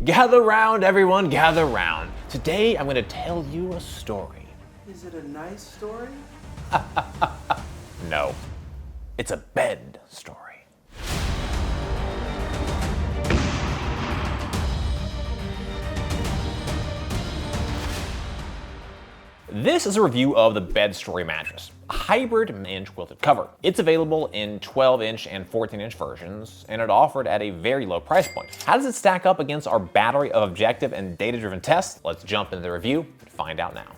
Gather round, everyone, gather round. Today I'm going to tell you a story. Is it a nice story? No, it's a bed story. This is a review of the BedStory mattress, a hybrid inch quilted cover. It's available in 12-inch and 14-inch versions, and it offered at a very low price point. How does it stack up against our battery of objective and data-driven tests? Let's jump into the review and find out now.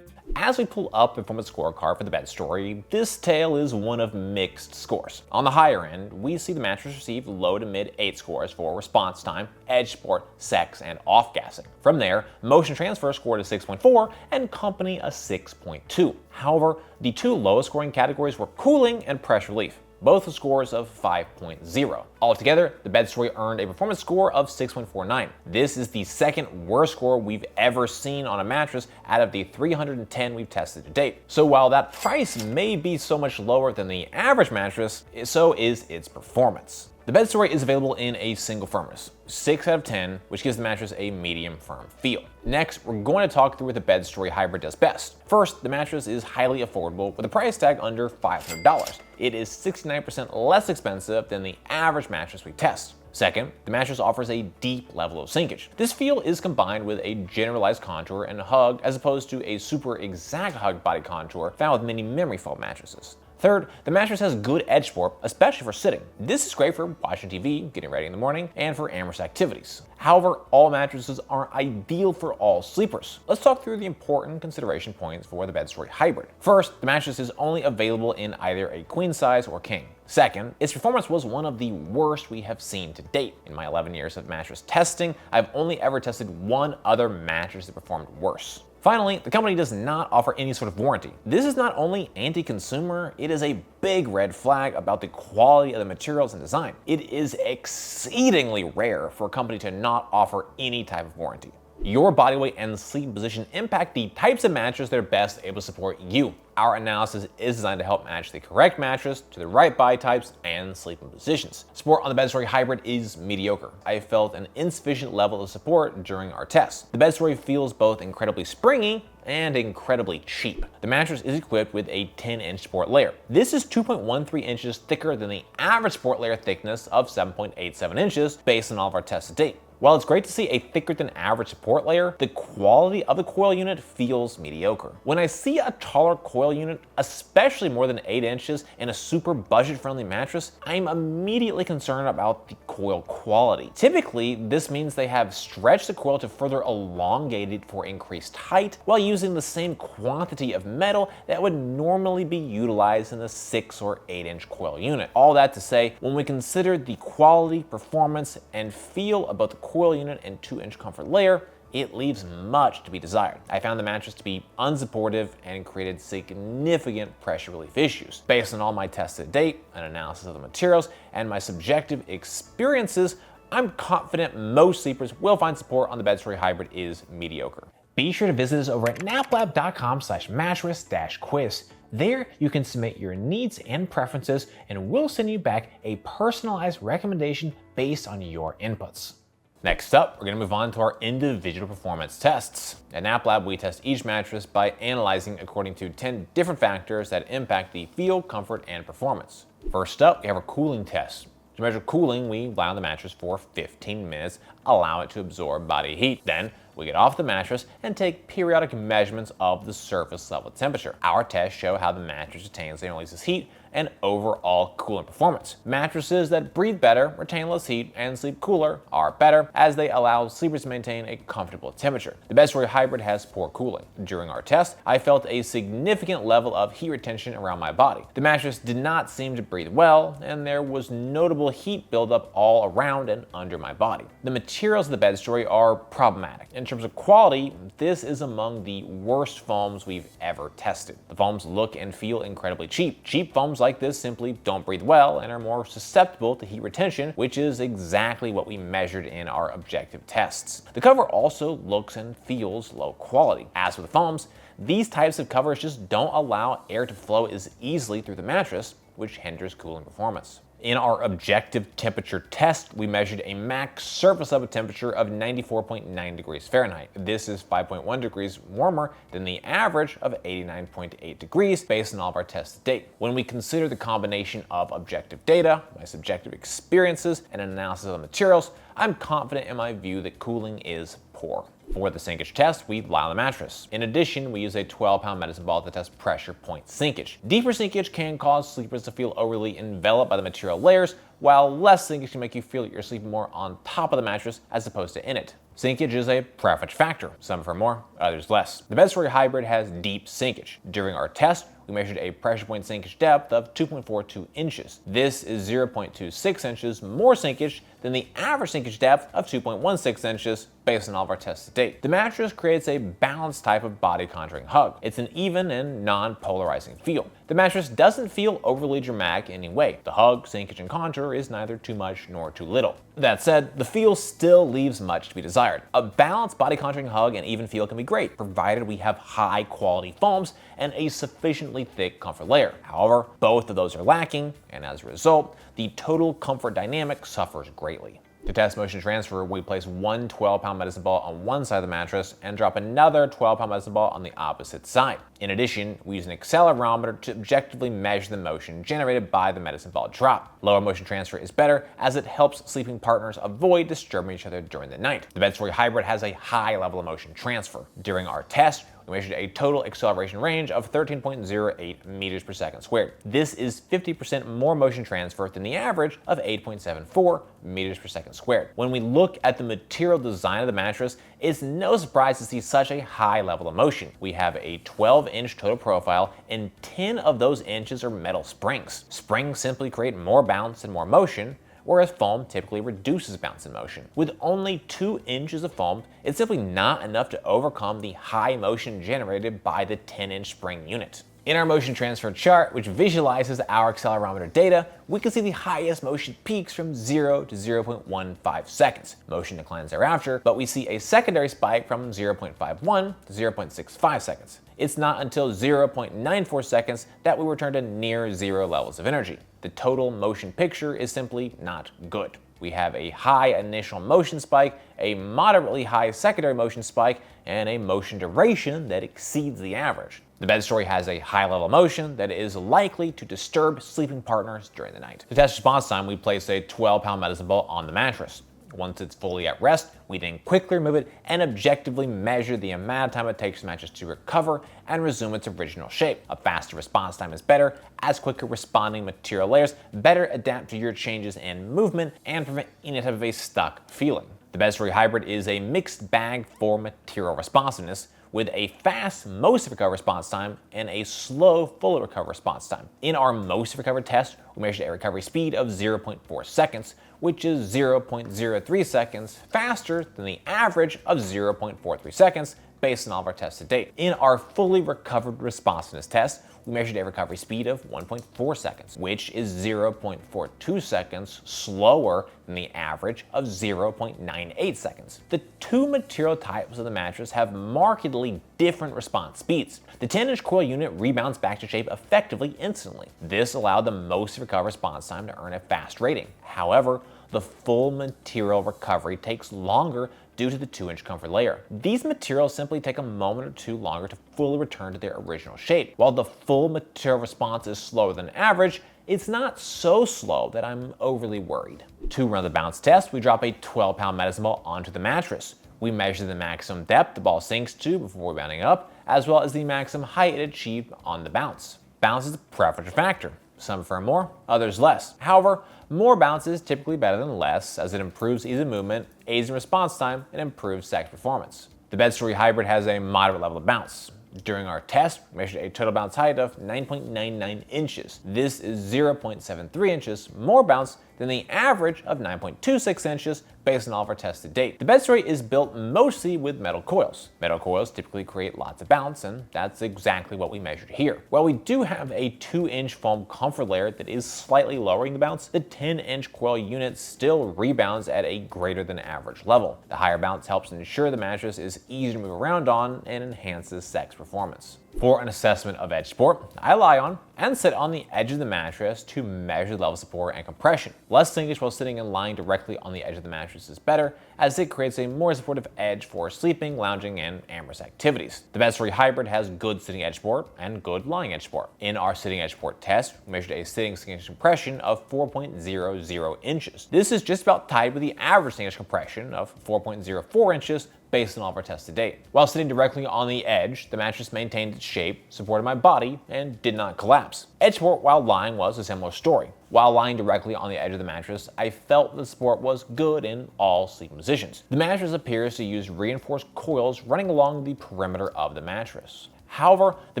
As we pull up the performance scorecard for the BedStory, this tale is one of mixed scores. On the higher end, we see the mattress receive low to mid 8 scores for response time, edge support, sex, and off-gassing. From there, motion transfer scored a 6.4 and company a 6.2. However, the two lowest scoring categories were cooling and pressure relief, both with scores of 5.0. Altogether, the BedStory earned a performance score of 6.49. This is the second worst score we've ever seen on a mattress out of the 310 we've tested to date. So while that price may be so much lower than the average mattress, so is its performance. The BedStory is available in a single firmness, 6 out of 10, which gives the mattress a medium firm feel. Next, we're going to talk through what the BedStory Hybrid does best. First, the mattress is highly affordable with a price tag under $500. It is 69% less expensive than the average mattress we test. Second, the mattress offers a deep level of sinkage. This feel is combined with a generalized contour and hug as opposed to a super exact hug body contour found with many memory foam mattresses. Third, the mattress has good edge support, especially for sitting. This is great for watching TV, getting ready in the morning, and for amorous activities. However, all mattresses aren't ideal for all sleepers. Let's talk through the important consideration points for the BedStory Hybrid. First, the mattress is only available in either a queen size or king. Second, its performance was one of the worst we have seen to date. In my 11 years of mattress testing, I've only ever tested one other mattress that performed worse. Finally, the company does not offer any sort of warranty. This is not only anti-consumer, it is a big red flag about the quality of the materials and design. It is exceedingly rare for a company to not offer any type of warranty. Your body weight and sleep position impact the types of mattress that are best able to support you. Our analysis is designed to help match the correct mattress to the right body types and sleeping positions. Support on the BedStory Hybrid is mediocre. I felt an insufficient level of support during our test. The BedStory feels both incredibly springy and incredibly cheap. The mattress is equipped with a 10-inch support layer. This is 2.13 inches thicker than the average support layer thickness of 7.87 inches based on all of our tests to date. While it's great to see a thicker than average support layer, the quality of the coil unit feels mediocre. When I see a taller coil unit, especially more than 8 inches in a super budget-friendly mattress, I'm immediately concerned about the coil quality. Typically, this means they have stretched the coil to further elongate it for increased height while using the same quantity of metal that would normally be utilized in a 6 or 8 inch coil unit. All that to say, when we consider the quality, performance, and feel about the coil unit and 2-inch comfort layer, it leaves much to be desired. I found the mattress to be unsupportive and created significant pressure relief issues. Based on all my tests to date, an analysis of the materials, and my subjective experiences, I'm confident most sleepers will find support on the BedStory Hybrid is mediocre. Be sure to visit us over at naplab.com/mattress-quiz. There, you can submit your needs and preferences, and we'll send you back a personalized recommendation based on your inputs. Next up, we're going to move on to our individual performance tests. At NapLab, we test each mattress by analyzing according to 10 different factors that impact the feel, comfort, and performance. First up, we have our cooling test. To measure cooling, we lie on the mattress for 15 minutes, allow it to absorb body heat. Then, we get off the mattress and take periodic measurements of the surface level temperature. Our tests show how the mattress retains and releases heat and overall cooling performance. Mattresses that breathe better, retain less heat, and sleep cooler are better as they allow sleepers to maintain a comfortable temperature. The BedStory Hybrid has poor cooling. During our test, I felt a significant level of heat retention around my body. The mattress did not seem to breathe well, and there was notable heat buildup all around and under my body. The materials of the BedStory are problematic. In terms of quality, this is among the worst foams we've ever tested. The foams look and feel incredibly cheap. Cheap foams like this simply don't breathe well and are more susceptible to heat retention, which is exactly what we measured in our objective tests. The cover also looks and feels low quality. As with the foams, these types of covers just don't allow air to flow as easily through the mattress which hinders cooling performance. In our objective temperature test, we measured a max surface level temperature of 94.9 degrees Fahrenheit. This is 5.1 degrees warmer than the average of 89.8 degrees based on all of our tests to date. When we consider the combination of objective data, my subjective experiences, and analysis of the materials, I'm confident in my view that cooling is poor. For the sinkage test, we lie on the mattress. In addition, we use a 12-pound medicine ball to test pressure point sinkage. Deeper sinkage can cause sleepers to feel overly enveloped by the material layers, while less sinkage can make you feel that you're sleeping more on top of the mattress as opposed to in it. Sinkage is a preference factor, some prefer more, others less. The BedStory Hybrid has deep sinkage. During our test, we measured a pressure point sinkage depth of 2.42 inches. This is 0.26 inches more sinkage than the average sinkage depth of 2.16 inches based on all of our tests to date. The mattress creates a balanced type of body contouring hug. It's an even and non-polarizing feel. The mattress doesn't feel overly dramatic in any way. The hug, sinkage, and contour is neither too much nor too little. That said, the feel still leaves much to be desired. A balanced body contouring hug and even feel can be great, provided we have high quality foams and a sufficiently thick comfort layer. However, both of those are lacking, and as a result, the total comfort dynamic suffers greatly. To test motion transfer, we place one 12-pound medicine ball on one side of the mattress and drop another 12-pound medicine ball on the opposite side. In addition, we use an accelerometer to objectively measure the motion generated by the medicine ball drop. Lower motion transfer is better as it helps sleeping partners avoid disturbing each other during the night. The BedStory Hybrid has a high level of motion transfer. During our test, we measured a total acceleration range of 13.08 meters per second squared. This is 50% more motion transfer than the average of 8.74 meters per second squared. When we look at the material design of the mattress, it's no surprise to see such a high level of motion. We have a 12-inch total profile, and 10 of those inches are metal springs. Springs simply create more bounce and more motion, whereas foam typically reduces bounce and motion. With only 2 inches of foam, it's simply not enough to overcome the high motion generated by the 10-inch spring unit. In our motion transfer chart, which visualizes our accelerometer data, we can see the highest motion peaks from 0 to 0.15 seconds. Motion declines thereafter, but we see a secondary spike from 0.51 to 0.65 seconds. It's not until 0.94 seconds that we return to near zero levels of energy. The total motion picture is simply not good. We have a high initial motion spike, a moderately high secondary motion spike, and a motion duration that exceeds the average. The BedStory has a high level of motion that is likely to disturb sleeping partners during the night. To test response time, we place a 12-pound medicine ball on the mattress. Once it's fully at rest, we then quickly remove it and objectively measure the amount of time it takes the mattress to recover and resume its original shape. A faster response time is better, as quicker responding material layers better adapt to your changes in movement and prevent any type of a stuck feeling. The BedStory Hybrid is a mixed bag for material responsiveness, with a fast most recover response time and a slow fully recover response time. In our most recover test, we measured a recovery speed of 0.4 seconds, which is 0.03 seconds faster than the average of 0.43 seconds based on all of our tests to date. In our fully recovered responsiveness test, we measured a recovery speed of 1.4 seconds, which is 0.42 seconds slower than the average of 0.98 seconds. The two material types of the mattress have markedly different response speeds. The 10-inch coil unit rebounds back to shape effectively instantly. This allowed the most recovered response time to earn a fast rating. However, the full material recovery takes longer due to the 2-inch comfort layer. These materials simply take a moment or two longer to fully return to their original shape. While the full material response is slower than average, it's not so slow that I'm overly worried. To run the bounce test, we drop a 12-pound medicine ball onto the mattress. We measure the maximum depth the ball sinks to before rebounding up, as well as the maximum height it achieved on the bounce. Bounce is a preference factor. Some prefer more, others less. However, more bounce is typically better than less, as it improves ease of movement, aids in response time, and improves sex performance. The BedStory Hybrid has a moderate level of bounce. During our test, we measured a total bounce height of 9.99 inches. This is 0.73 inches more bounce than the average of 9.26 inches based on all of our tests to date. The BedStory is built mostly with metal coils. Metal coils typically create lots of bounce, and that's exactly what we measured here. While we do have a 2-inch foam comfort layer that is slightly lowering the bounce, the 10-inch coil unit still rebounds at a greater than average level. The higher bounce helps ensure the mattress is easy to move around on and enhances sex performance. performance. For an assessment of edge support, I lie on and sit on the edge of the mattress to measure the level of support and compression. Less sinkage while sitting and lying directly on the edge of the mattress is better, as it creates a more supportive edge for sleeping, lounging, and amorous activities. The BedStory Hybrid has good sitting edge support and good lying edge support. In our sitting edge support test, we measured a sitting sinkage compression of 4.00 inches. This is just about tied with the average sinkage compression of 4.04 inches based on all of our tests to date. While sitting directly on the edge, the mattress maintained its shape, supported my body, and did not collapse. Edge support while lying was a similar story. While lying directly on the edge of the mattress, I felt the support was good in all sleeping positions. The mattress appears to use reinforced coils running along the perimeter of the mattress. However, the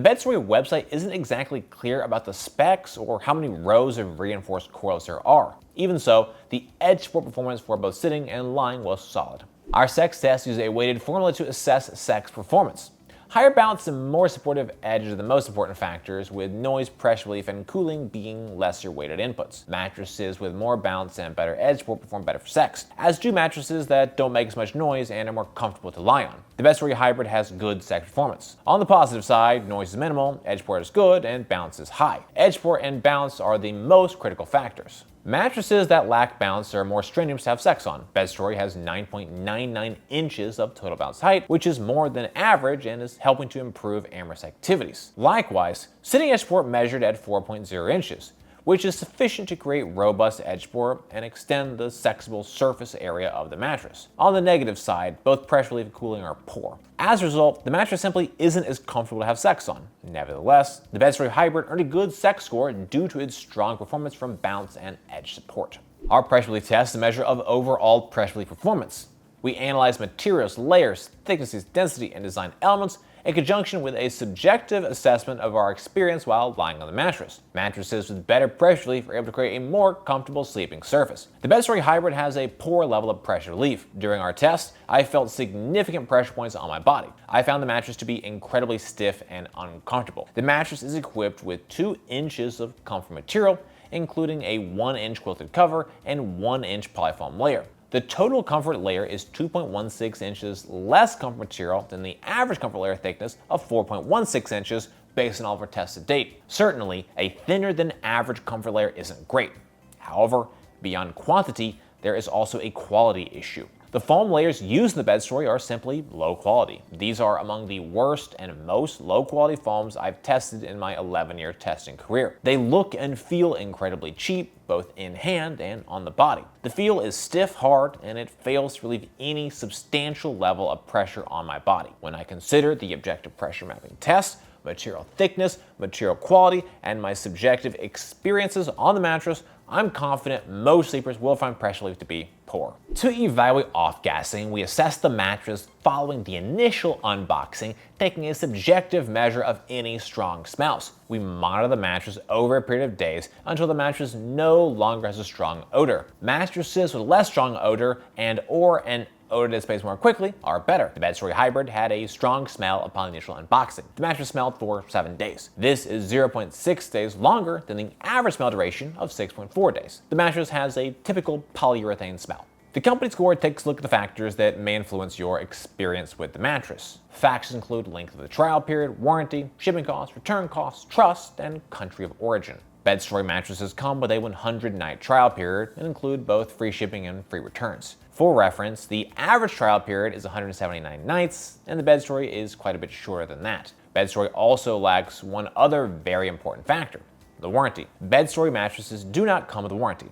BedStory website isn't exactly clear about the specs or how many rows of reinforced coils there are. Even so, the edge support performance for both sitting and lying was solid. Our sex test uses a weighted formula to assess sex performance. Higher bounce and more supportive edge are the most important factors, with noise, pressure relief, and cooling being lesser weighted inputs. Mattresses with more bounce and better edge will perform better for sex, as do mattresses that don't make as much noise and are more comfortable to lie on. The BedStory Hybrid has good sex performance. On the positive side, noise is minimal, edge support is good, and bounce is high. Edge support and bounce are the most critical factors. Mattresses that lack bounce are more strenuous to have sex on. BedStory has 9.99 inches of total bounce height, which is more than average and is helping to improve amorous activities. Likewise, sitting edge support measured at 4.0 inches, which is sufficient to create robust edge support and extend the sexable surface area of the mattress. On the negative side, both pressure relief and cooling are poor. As a result, the mattress simply isn't as comfortable to have sex on. Nevertheless, the BedStory Hybrid earned a good sex score due to its strong performance from bounce and edge support. Our pressure relief test is a measure of overall pressure relief performance. We analyze materials, layers, thicknesses, density, and design elements in conjunction with a subjective assessment of our experience while lying on the mattress. Mattresses with better pressure relief are able to create a more comfortable sleeping surface. The BedStory Hybrid has a poor level of pressure relief. During our test, I felt significant pressure points on my body. I found the mattress to be incredibly stiff and uncomfortable. The mattress is equipped with 2 inches of comfort material, including a 1-inch quilted cover and 1-inch polyfoam layer. The total comfort layer is 2.16 inches less comfort material than the average comfort layer thickness of 4.16 inches based on all of our tests to date. Certainly, a thinner than average comfort layer isn't great. However, beyond quantity, there is also a quality issue. The foam layers used in the BedStory are simply low quality. These are among the worst and most low quality foams I've tested in my 11-year testing career. They look and feel incredibly cheap, both in hand and on the body. The feel is stiff, hard, and it fails to relieve any substantial level of pressure on my body. When I consider the objective pressure mapping test, material thickness, material quality, and my subjective experiences on the mattress, I'm confident most sleepers will find pressure relief to be poor. To evaluate off-gassing, we assess the mattress following the initial unboxing, taking a subjective measure of any strong smells. We monitor the mattress over a period of days until the mattress no longer has a strong odor. Mattresses with less strong odor and/or an odor that dissipates more quickly are better. The BedStory Hybrid had a strong smell upon initial unboxing. The mattress smelled for 7 days. This is 0.6 days longer than the average smell duration of 6.4 days. The mattress has a typical polyurethane smell. The company score takes a look at the factors that may influence your experience with the mattress. Factors include length of the trial period, warranty, shipping costs, return costs, trust, and country of origin. BedStory mattresses come with a 100-night trial period and include both free shipping and free returns. For reference, the average trial period is 179 nights, and the BedStory is quite a bit shorter than that. BedStory also lacks one other very important factor: the warranty. BedStory mattresses do not come with a warranty.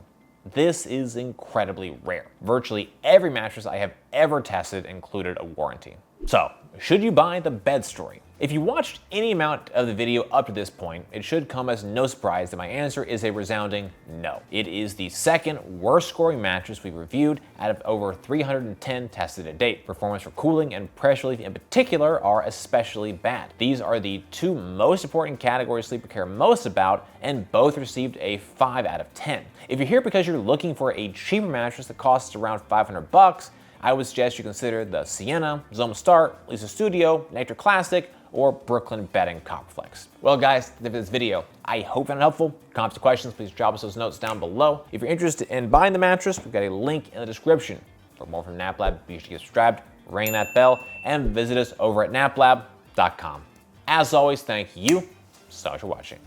This is incredibly rare. Virtually every mattress I have ever tested included a warranty. So, should you buy the BedStory? If you watched any amount of the video up to this point, it should come as no surprise that my answer is a resounding no. It is the second worst scoring mattress we've reviewed out of over 310 tested to date. Performance for cooling and pressure relief in particular are especially bad. These are the 2 most important categories sleeper care most about, and both received a 5 out of 10. If you're here because you're looking for a cheaper mattress that costs around $500, I would suggest you consider the Sienna, Zoma Start, Lisa Studio, Nature Classic, or Brooklyn Bedding Copperflex. Well guys, that's it for this video. I hope you found it helpful. Comments or questions, please drop us those notes down below. If you're interested in buying the mattress, we've got a link in the description. For more from NapLab, be sure to get subscribed, ring that bell, and visit us over at naplab.com. As always, thank you so much for watching.